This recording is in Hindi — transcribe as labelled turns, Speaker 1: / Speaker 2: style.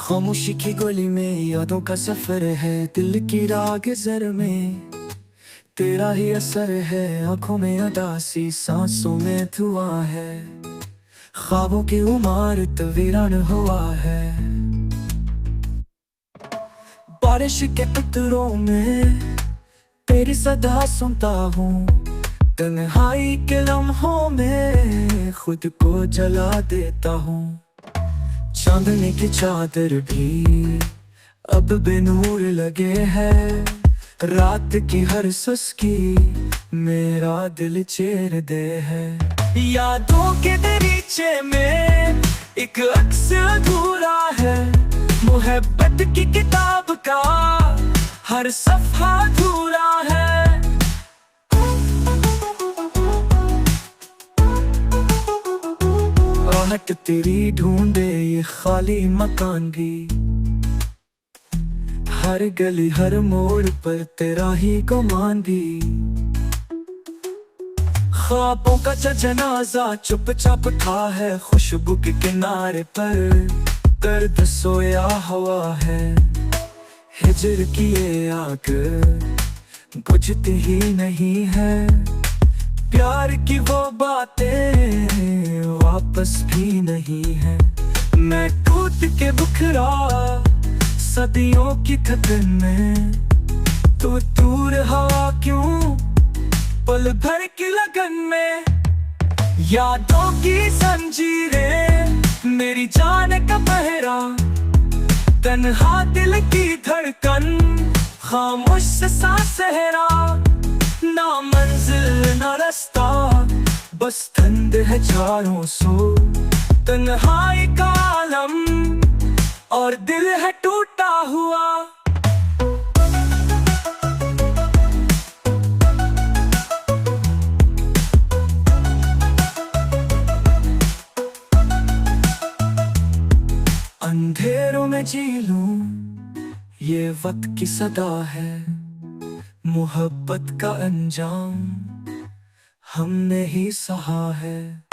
Speaker 1: खामोशी की गली में यादों का सफर है, दिल की राह गुजर में तेरा ही असर है। आंखों में उदासी, सांसों में धुआं है, ख्वाबों की इमारत वीरान हुआ है। बारिश के कतरों में तेरी सदा सुनता हूँ, तन्हाई के लम्हों में खुद को जला देता हूँ। चांदनी की चादर भी अब बेनूर लगे है, रात की हर सुस्की मेरा दिल चीर दे है। यादों के दरीचे में एक अक्स अधूरा है, मोहब्बत की किताब का हर सफ़ा अधूरा है। आहट तेरी ढूंढे ये खाली मकान भी, हर गली हर मोड़ पर तेरा ही गुमान भी। ख्वाबों का जनाजा चुपचाप था है, खुशबू के किनारे पर दर्द सोया हुआ है। हिजर की ये आग बुझती ही नहीं है, प्यार की वो बातें वापस भी नहीं है। मैं टूट के बिखरा सदियों की थकन में, तू दूर हवा क्यों पल भर की लगन में। यादों की जंजीरें मेरी जान का पहरा, तन्हा दिल की धड़कन खामोश सा सहरा। ना मंजिल ना रास्ता, बस धुंध है चारों सो, तन्हाई का आलम और दिल है टूटा हुआ। अंधेरों में जी लूं ये वक्त की सदा है, मोहब्बत का अंजाम हमने ही सहा है।